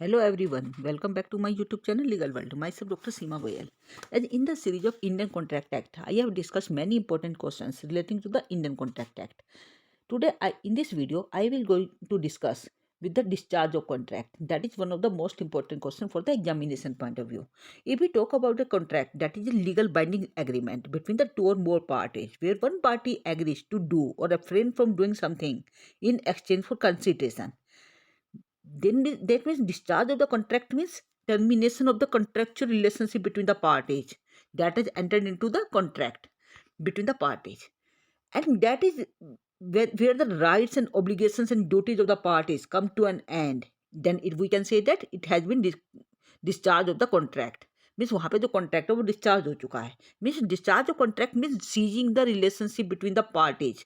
Hello everyone, welcome back to my YouTube channel Legal World. Myself Dr. Seema Goyal. As in the series of Indian Contract Act, I have discussed many important questions relating to the Indian Contract Act. Today, in this video, I will going to discuss with the discharge of contract. That is one of the most important questions for the examination point of view. If we talk about a contract, that is a legal binding agreement between the two or more parties, where one party agrees to do or refrain from doing something in exchange for consideration. Then that means discharge of the contract means termination of the contractual relationship between the parties that is entered into the contract between the parties, and that is where the rights and obligations and duties of the parties come to an end. Then we can say that it has been discharge of the contract. Means वहाँ पे जो contract है वो discharge हो चुका है. Means discharge of contract means ceasing the relationship between the parties,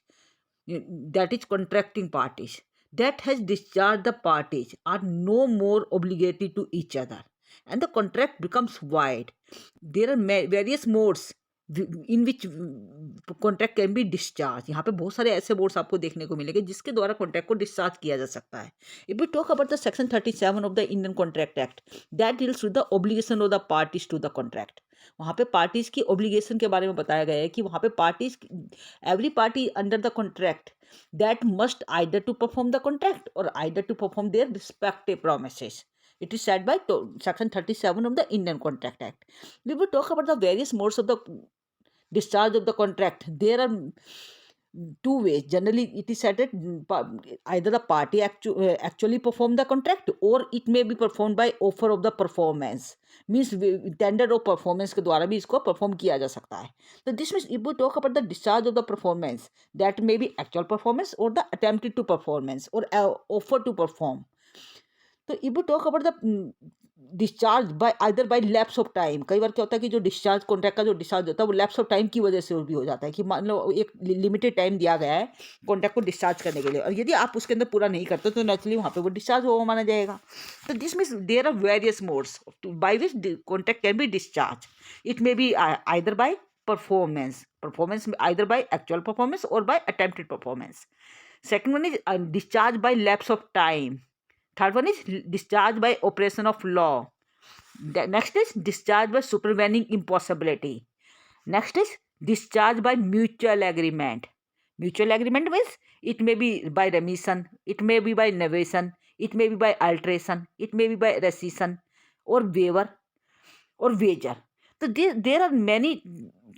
that is contracting parties, that has discharged the parties are no more obligated to each other and the contract becomes void. There are various modes in which contract can be discharge. यहाँ पे बहुत सारे ऐसे modes आपको देखने को मिलेंगे जिसके द्वारा कॉन्ट्रैक्ट को डिस्चार्ज किया जा सकता है. If we talk about the section 37 of the Indian contract act, that deals with the obligation of the parties to the contract. वहाँ पे पार्टीज की ऑब्लिगेशन के बारे में बताया गया है कि वहाँ पे parties, every party under the contract that must either to perform the contract or either to perform their respective promises. It is said by section 37 of the Indian Contract Act. We will talk about the various modes of the discharge of the contract. There are two ways. Generally, it is said that either the party actually perform the contract or it may be performed by offer of the performance. Means tender of performance के द्वारा भी इसको perform किया जा सकता है. तो this means if we talk about the discharge of the performance, that may be actual performance और द अटेम्प्टेड टू परफॉर्मेंस और ऑफर टू परफॉर्म. तो if we talk about the discharge by either by lapse of time, कई बार क्या होता है कि जो डिस्चार्ज कॉन्ट्रैक्ट का जो डिस्चार्ज होता है वो लैप्स ऑफ टाइम की वजह से भी हो जाता है कि मान लो एक लिमिटेड टाइम दिया गया है कॉन्ट्रैक्ट को डिस्चार्ज करने के लिए और यदि आप उसके अंदर पूरा नहीं करते तो नेचुरली वहाँ पे वो डिस्चार्ज हुआ माना जाएगा. तो this means there are various modes by which contract can be discharge. It may be either by performance either by actual performance और by attempted performance. Second one is discharge by lapse of time. Third one is discharge by operation of law. Next is discharge by supervening impossibility. Next is discharge by mutual agreement. Mutual agreement means it may be by remission, it may be by novation, it may be by alteration, it may be by rescission or waiver or wager. So there are many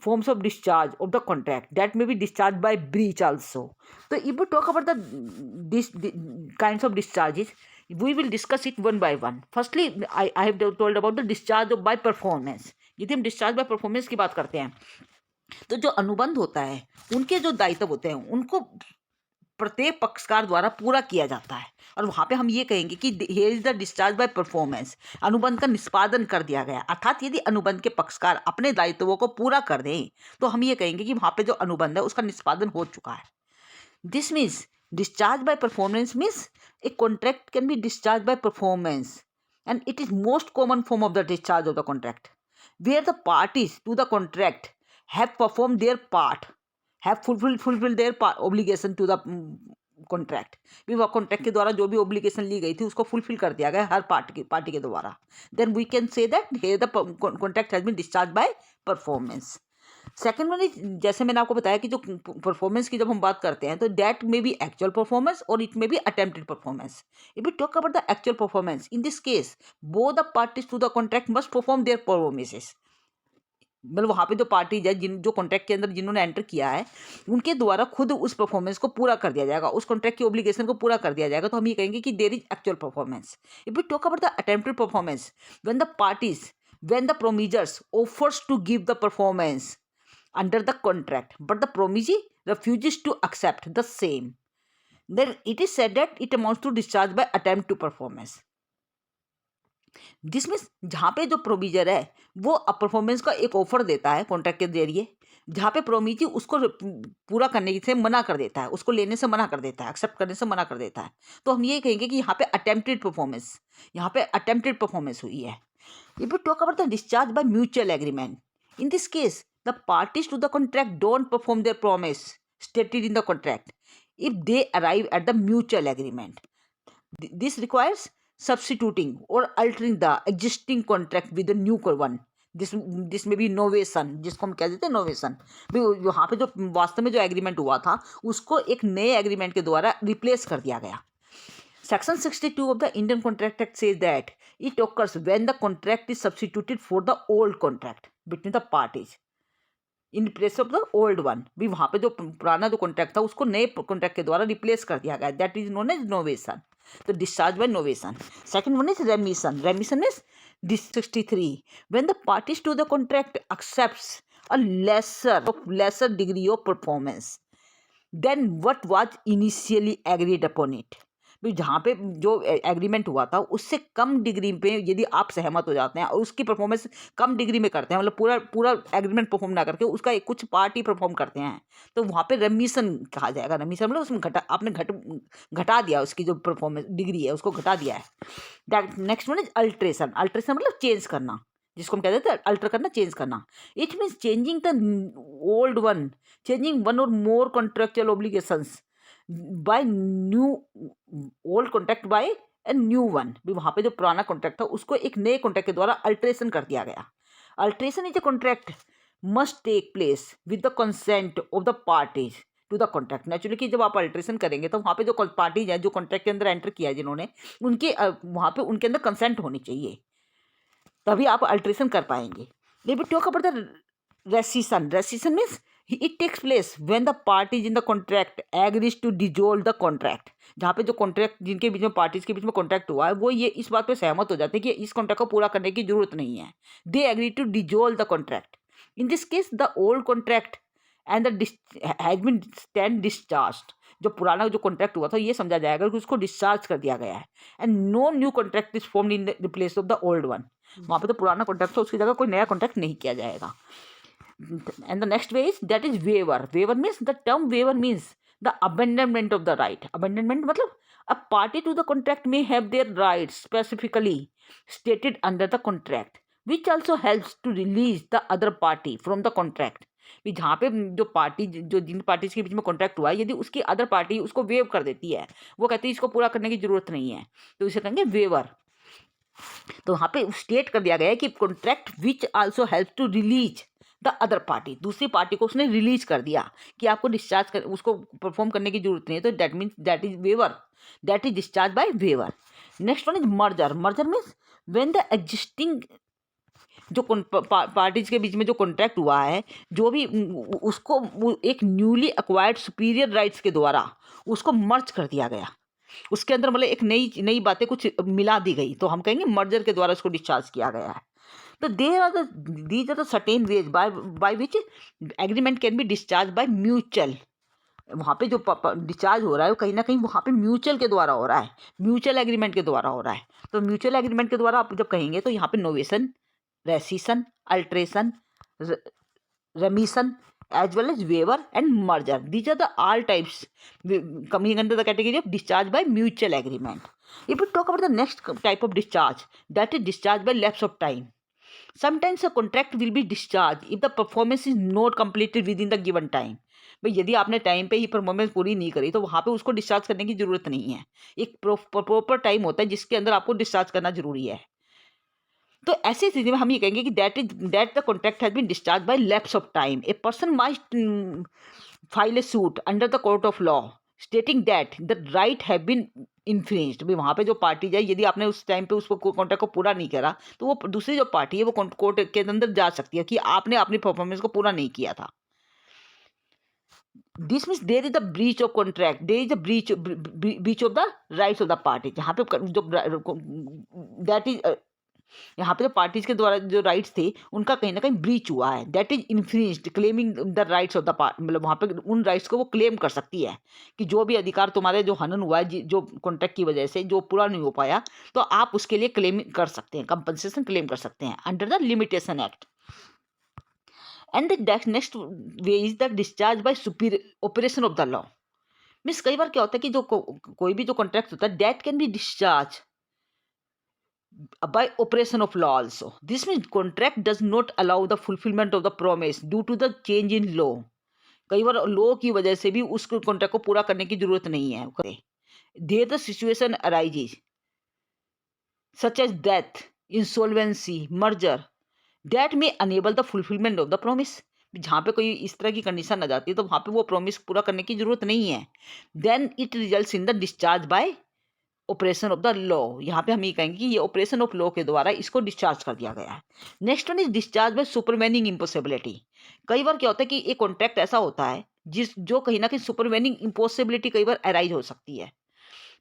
forms of discharge of the contract that may be discharged by breach also. So if we talk about the kinds of discharges, we will discuss it one by one. Firstly, I have told about the discharge of by performance. यदि हम discharge by performance की बात करते हैं तो जो अनुबंध होता है उनके जो दायित्व होते हैं उनको प्रत्येक पक्षकार द्वारा पूरा किया जाता है और वहाँ पे हम ये कहेंगे कि here is the discharge by performance. अनुबंध का निष्पादन कर दिया गया, अर्थात यदि अनुबंध के पक्षकार अपने दायित्वों को पूरा कर दें तो हम ये कहेंगे कि वहाँ पे जो अनुबंध है उसका निष्पादन हो चुका है. This means discharge by performance means a contract can be discharged by performance and it is most common form of the discharge of the contract where the parties to the contract have performed their part, have fulfilled their obligation to the contract. भी वह contract के द्वारा जो भी obligation ली गई थी उसको fulfil कर दिया गया हर पार्टी के द्वारा. Then we can say that here the contract has been discharge by performance. Second one is, जैसे मैंने आपको बताया कि जो परफॉर्मेंस की जब हम बात करते हैं तो that may be actual performance और it may be attempted performance. If we talk about the actual performance, in this case both the parties to the contract must perform their promises. मतलब वहाँ पे जो पार्टीज है जो contract के अंदर जिन्होंने एंटर किया है उनके द्वारा खुद उस परफॉर्मेंस को पूरा कर दिया जाएगा, उस कॉन्ट्रैक्ट की ऑब्लिगेशन को पूरा कर दिया जाएगा. तो हम ये कहेंगे कि there is actual performance. If we talk about the attempted performance, when the promisers offers to give the performance under the contract but the promisee refuses to accept the same, then it is said that it amounts to discharge by attempt to performance. This means जहाँ पे जो प्रोविजर है वो performance का एक offer देता है contract के जरिए, जहाँ पे प्रोमिजी उसको पूरा करने से मना कर देता है, उसको लेने से मना कर देता है, एक्सेप्ट करने से मना कर देता है. तो हम ये कहेंगे कि यहाँ पे अटेम्प्टेड परफॉर्मेंस हुई है. If you talk about the discharge by mutual agreement, in this case the parties to the contract don't perform their promise stated in the contract if they arrive at the mutual agreement. This requires substituting or altering the existing contract with a new one. This में भी novation, जिसको हम कह देते हैं novation, भाई यहाँ पे जो वास्तव में जो एग्रीमेंट हुआ था उसको एक नए एग्रीमेंट के द्वारा रिप्लेस कर दिया गया. Section 62 of the Indian Contract Act says that it occurs when the contract is substituted for the old contract between the parties in place of the old one. भी वहाँ पे जो पुराना जो कॉन्ट्रैक्ट था उसको नए कॉन्ट्रैक्ट के द्वारा रिप्लेस कर दिया गया. That is known as novation. तो discharge by novation. Second one is remission. Remission is this 63 when the parties to the contract accepts a lesser degree of performance than what was initially agreed upon it. जहाँ पे जो agreement हुआ था उससे कम degree पे यदि आप सहमत हो जाते हैं और उसकी परफॉर्मेंस कम डिग्री में करते हैं, मतलब पूरा एग्रीमेंट परफॉर्म ना करके उसका एक कुछ पार्ट ही परफॉर्म करते हैं, तो वहाँ पे रेमिशन कहा जाएगा. रेमिशन मतलब उसमें आपने घटा दिया, उसकी जो परफॉर्मेंस डिग्री है उसको घटा दिया है. That next one is alteration. Alteration मतलब चेंज करना, जिसको हम कहते हैं अल्टर करना, चेंज करना. It means changing the old one, changing one और more contractual obligations by new old contract by a new one. भी वहाँ पे जो पुराना कॉन्ट्रैक्ट था उसको एक नए कॉन्ट्रैक्ट के द्वारा अल्ट्रेशन कर दिया गया. Alteration is a contract must take place with the consent of the parties to the contract. Naturally कि जब आप अल्ट्रेशन करेंगे तो वहाँ पे जो पार्टीज हैं जो कॉन्ट्रैक्ट के अंदर एंटर किया है जिन्होंने, उनके वहाँ पे उनके अंदर कंसेंट होनी चाहिए, तभी आप अल्ट्रेशन कर पाएंगे. लेकिन talk about the rescission. Rescission means it takes place when the parties in the contract agrees to dissolve the contract. जहाँ पे जो कॉन्ट्रैक्ट जिनके बीच में पार्टीज के बीच में कॉन्ट्रैक्ट हुआ है वो ये इस बात पे सहमत हो जाते हैं कि इस कॉन्ट्रैक्ट को पूरा करने की जरूरत नहीं है. They agree to dissolve the contract. In this case the old contract and the has been stand discharged. जो पुराना जो कॉन्ट्रैक्ट हुआ था ये समझा जाएगा कि उसको डिस्चार्ज कर दिया गया है. And no new contract is formed in the place of the old one. वहाँ पे तो पुराना कॉन्ट्रैक्ट था, उसकी जगह कोई नया कॉन्ट्रैक्ट नहीं किया जाएगा. And the next way is that is waiver. Waiver means the term waiver means the abandonment of the right. Abandonment मतलब a party to the contract may have their rights specifically stated under the contract, which also helps to release the other party from the contract. भी जहाँ पे जो party जो जिन parties के बीच में contract हुआ है यदि उसकी अदर पार्टी उसको वेव कर देती है, वो कहती है इसको पूरा करने की जरूरत नहीं है, तो इसे कहेंगे वेवर. तो वहाँ पे स्टेट कर दिया गया है कि contract which also help to release the other party. दूसरी पार्टी को उसने रिलीज कर दिया कि आपको डिस्चार्ज कर उसको परफॉर्म करने की जरूरत नहीं है, तो that means that is waiver. That is discharge by waiver. Next one is merger. Merger means when the existing जो पार्टीज के बीच में जो कॉन्ट्रैक्ट हुआ है जो भी उसको एक न्यूली एक्वायर्ड सुपीरियर राइट्स के द्वारा उसको मर्ज कर दिया गया. उसके अंदर मतलब एक नई बातें कुछ मिला दी गई, तो हम कहेंगे मर्जर के द्वारा उसको डिस्चार्ज किया गया है. तो these are the certain ways by which agreement can be discharged by mutual. वहाँ पे जो डिस्चार्ज हो रहा है वो कहीं ना कहीं वहाँ पे म्यूचुअल के द्वारा हो रहा है, म्यूचुअल एग्रीमेंट के द्वारा हो रहा है. तो म्यूचुअल एग्रीमेंट के द्वारा आप जब कहेंगे तो यहाँ पे novation, rescission, alteration, रेमिशन as well as waiver and merger. These are the all types coming under the category of discharge by mutual agreement. If we talk about the next type of discharge, that is discharge by lapse of time. Sometimes a contract will be discharged if the performance is not completed within the given time. भाई यदि आपने time पे ही performance पूरी नहीं करी तो वहाँ पे उसको डिस्चार्ज करने की जरूरत नहीं है. एक प्रॉपर टाइम होता है जिसके अंदर आपको डिस्चार्ज करना जरूरी है. तो ऐसी स्थिति में हम ये कहेंगे कि that the contract has been discharge by lapse of time. A person might file a suit under the court of law stating that the right have been infringed. भी वहाँ पे जो पार्टी जाए यदि आपने उस टाइम पे उसको कॉन्ट्रैक्ट को पूरा नहीं करा तो वो दूसरी जो पार्टी है वो कोर्ट के अंदर जा सकती है कि आपने अपनी परफॉर्मेंस को पूरा नहीं किया था. This means there is the breach of contract, there is the breach of the rights of the party. जहाँ पे जो दैट इज यहाँ पे जो पार्टीज के द्वारा जो राइट्स थे उनका कहीं ना कहीं ब्रीच हुआ है. That is infringed claiming the rights of the मतलब वहाँ पे उन राइट्स को वो क्लेम कर सकती है कि जो भी अधिकार तुम्हारे जो हनन हुआ है जो कॉन्ट्रैक्ट की वजह से जो पूरा नहीं हो पाया तो आप उसके लिए क्लेम कर सकते हैं, कंपनसेशन क्लेम कर सकते हैं under the limitation act. And the next way is the discharge by superior operation of the law. Means कई बार क्या होता है कि जो कोई भी जो कॉन्ट्रैक्ट होता है that can be discharge by operation of law also. This means contract does not allow the fulfillment of the promise due to the change in law. कई बार लॉ की वजह से भी उस कॉन्ट्रैक्ट को पूरा करने की जरूरत नहीं है. There the situation arises such as death, insolvency, merger, that may enable the fulfillment of the promise. जहाँ पे कोई इस तरह की कंडीशन आ जाती है तो वहाँ पे वो प्रॉमिस पूरा करने की जरूरत नहीं है. Then it results in the discharge by operation of the law. यहाँ पे हम ये कहेंगे कि ये ऑपरेशन ऑफ लॉ के द्वारा इसको डिस्चार्ज कर दिया गया है. Next one is discharge bye supervening impossibility. कई बार क्या होता है कि एक कॉन्ट्रैक्ट ऐसा होता है जो कहीं ना कहीं सुपरवेनिंग इम्पॉसिबिलिटी कई बार अराइज हो सकती है.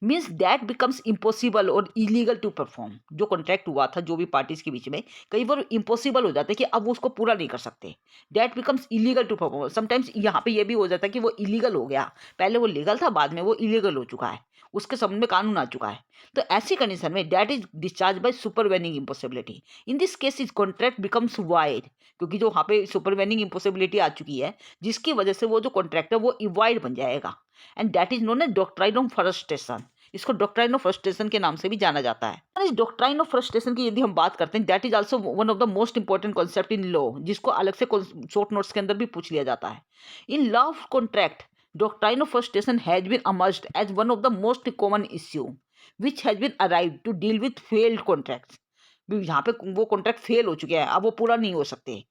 मीन्स दैट बिकम्स इम्पॉसिबल और इलीगल टू परफॉर्म. जो कॉन्ट्रैक्ट हुआ था जो भी पार्टीज के बीच में कई बार इम्पॉसिबल हो जाता है कि अब वो उसको पूरा नहीं कर सकते. That becomes illegal to perform. Sometimes यहाँ पे ये भी हो जाता है कि वो इलीगल हो गया. पहले वो लीगल था, बाद में वो इलीगल हो चुका है, उसके संबंध में कानून आ चुका है. तो ऐसी कंडीशन में that is discharge bye supervening impossibility. In this case is contract becomes wide. क्योंकि जो वहाँ पे सुपरवेनिंग इम्पॉसिबिलिटी आ चुकी है जिसकी वजह से वो जो कॉन्ट्रैक्ट है वो वाइड बन जाएगा. And that is known as doctrine of frustration. इसको डॉक्ट्राइन ऑफ फ्रस्ट्रेशन के नाम से भी जाना जाता है. इस डॉक्ट्राइन ऑफ फ्रस्ट्रेशन की यदि हम बात करते हैं that is also one of the most important concept in law, जिसको अलग से शॉर्ट नोट्स के अंदर भी पूछ लिया जाता है. In law of contract doctrine of frustration has been emerged as one of the most common issue which has been arrived to deal with failed contracts. यहाँ पे वो कॉन्ट्रैक्ट फेल हो चुके हैं, अब वो पूरा नहीं हो सकते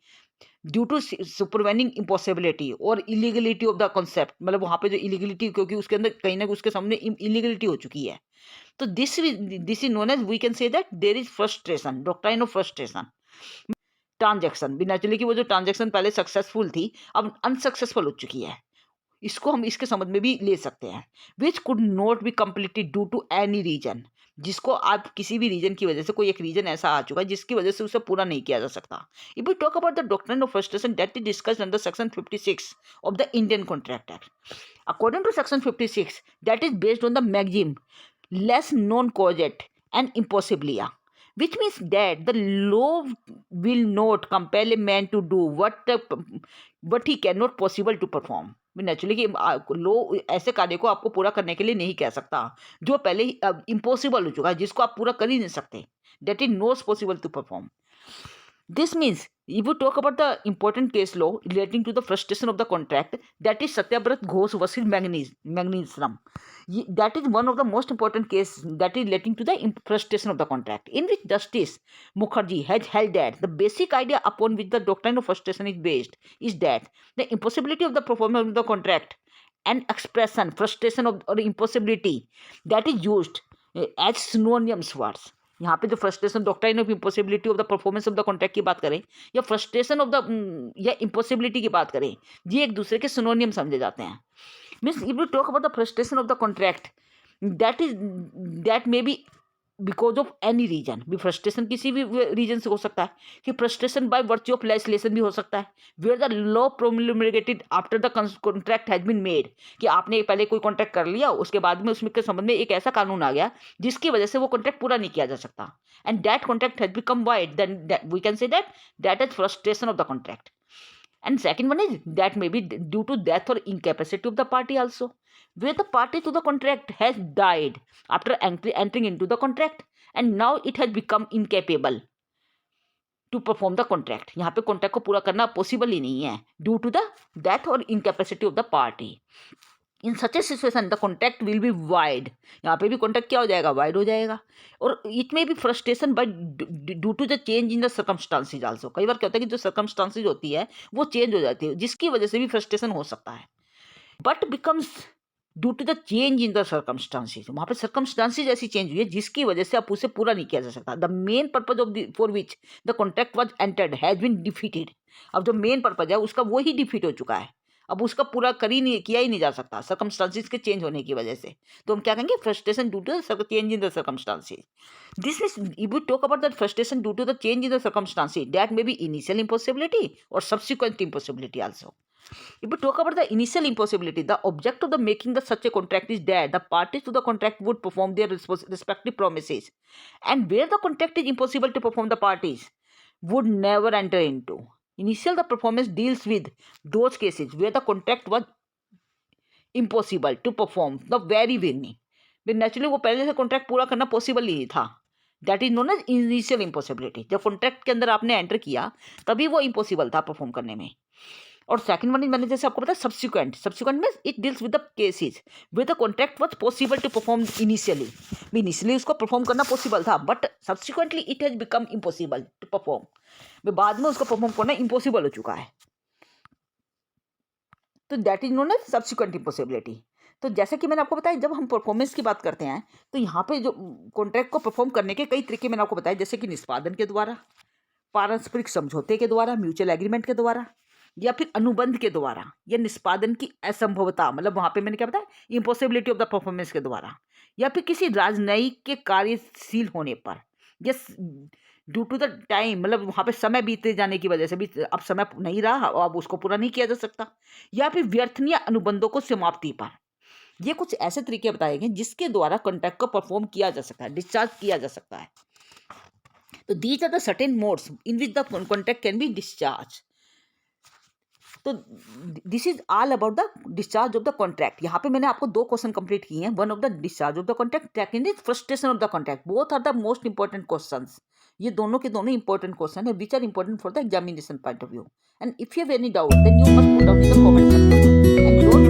ड्यू टू सुपरवेनिंग इम्पॉसिबिलिटी और इलीगलिटी ऑफ द कॉन्सेप्ट. मतलब वहाँ पे जो इलीगलिटी, क्योंकि उसके अंदर कहीं ना उसके सामने इलीगलिटी हो चुकी है. तो this is known as we can say that there is frustration, doctrine of frustration. Transaction भी नेचुरली कि वो जो ट्रांजेक्शन पहले सक्सेसफुल थी अब अनसक्सेसफुल हो चुकी है, इसको हम इसके संबंध में भी ले सकते हैं. Which could not be completed due to any reason. जिसको आप किसी भी रीजन की वजह से, कोई एक रीजन ऐसा आ चुका है जिसकी वजह से उसे पूरा नहीं किया जा सकता. If we talk about the doctrine of frustration that is discussed under section 56 of the Indian contract act. According to section 56 that is based on the maxim lex non cogit and impossibilia, which means that the law will not compel a man to do what he cannot possible to perform. Naturally कि लो ऐसे कार्य को आपको पूरा करने के लिए नहीं कह सकता जो पहले ही इम्पॉसिबल हो चुका है, जिसको आप पूरा कर ही नहीं सकते. That is not possible to perform. This means if we talk about the important case law relating to the frustration of the contract, that is Satyabrat Ghosh versus Magnesium. That is one of the most important case that is relating to the frustration of the contract, in which Justice Mukherjee has held that the basic idea upon which the doctrine of frustration is based is that the impossibility of the performance of the contract and expression frustration of or impossibility that is used as synonymous words. यहाँ पे जो frustration doctrine of impossibility of the performance of the contract की बात करें या frustration of the या impossibility की बात करें, ये एक दूसरे के सिनोनियम समझे जाते हैं. Means if we talk about the frustration of the contract that may be because of any reason. भी फ्रस्ट्रेशन किसी भी रीजन से हो सकता है, कि frustration by virtue of legislation भी हो सकता है, where the law promulgated after the contract has been made. कि आपने पहले कोई कॉन्ट्रैक्ट कर लिया, उसके बाद में उसमें के संबंध में एक ऐसा कानून आ गया जिसकी वजह से वो कॉन्ट्रैक्ट पूरा नहीं किया जा सकता, and that contract has become void, then we can say that is frustration of the contract. And second one is that may be due to death or incapacity of the party also, where the party to the contract has died after entering into the contract and now it has become incapable to perform the contract. यहाँ पे contract को पूरा करना possible ही नहीं है due to the death or incapacity of the party. In such a situation the contract will be void. यहाँ पे भी contract क्या हो जाएगा, void हो जाएगा. और it may be frustration by due to the change in the circumstances also. कई बार क्या होता है कि जो circumstances होती है वो change हो जाती है, जिसकी वजह से भी frustration हो सकता है. But becomes due to the change in the circumstances. वहाँ पे circumstances ऐसी change हुई है जिसकी वजह से आप उसे पूरा नहीं किया जा सकता. The main purpose of the for which the contract was entered has been defeated. अब जो मेन पर्पज है उसका वो ही डिफीट हो चुका है, अब उसका पूरा किया ही नहीं जा सकता सर्कमस्टांसिस के चेंज होने की वजह से. तो हम क्या कहेंगे, frustration due to the change in the circumstances. This is if we talk about the frustration due to the change in the circumstances that may be initial impossibility और subsequent impossibility also. If we talk about the initial impossibility, the object of the making the such a contract is that the parties to the contract would perform their respective promises, and where the contract is impossible to perform, the parties would never enter into. Initial the performance deals with those cases where the contract was impossible to perform the very beginning. Naturally वो पहले से contract पूरा करना possible ही था. That is known as initial impossibility. जब contract के अंदर आपने एंटर किया तभी वो इम्पॉसिबल था परफॉर्म करने में. और सेकंड वन इज मैंने जैसे आपको बताया सब्सिक्वेंट में it deals with the cases with the contract was possible to perform initially उसको परफॉर्म करना पॉसिबल था, but subsequently it has become impossible to perform, बाद में उसको परफॉर्म करना इम्पॉसिबल हो चुका है, तो that is known as subsequent impossibility. तो जैसे कि मैंने आपको बताया, जब हम परफॉर्मेंस की बात करते हैं तो यहाँ पे जो कॉन्ट्रैक्ट को परफॉर्म करने के कई तरीके मैंने आपको बताया, जैसे कि निष्पादन के द्वारा, पारस्परिक समझौते के द्वारा, म्यूचुअल एग्रीमेंट के द्वारा, या फिर अनुबंध के द्वारा, या निष्पादन की असंभवता, मतलब वहाँ पे मैंने क्या बताया, इम्पॉसिबिलिटी ऑफ द परफॉर्मेंस के द्वारा, या फिर किसी राजनयिक के कार्यशील होने पर, या ड्यू टू द टाइम, मतलब वहाँ पे समय बीते जाने की वजह से भी, अब समय नहीं रहा और अब उसको पूरा नहीं किया जा सकता, या फिर व्यर्थनीय अनुबंधों को समाप्ति पर। ये कुछ ऐसे तरीके बताए गए जिसके द्वारा कॉन्ट्रैक्ट को परफॉर्म किया जा सकता है, डिस्चार्ज किया जा सकता है। तो these are the certain modes in which the contract can be discharge. तो this is all about the discharge of the contract. यहाँ पे मैंने आपको 2 क्वेश्चन कंप्लीट किए हैं, one of the discharge of the contract, second is frustration of the contract. Both are the most important questions. ये दोनों के दोनों इंपॉर्टेंट क्वेश्चन है which are important for the examination point of view. And if you have any doubt then you must put down in the comment section and don't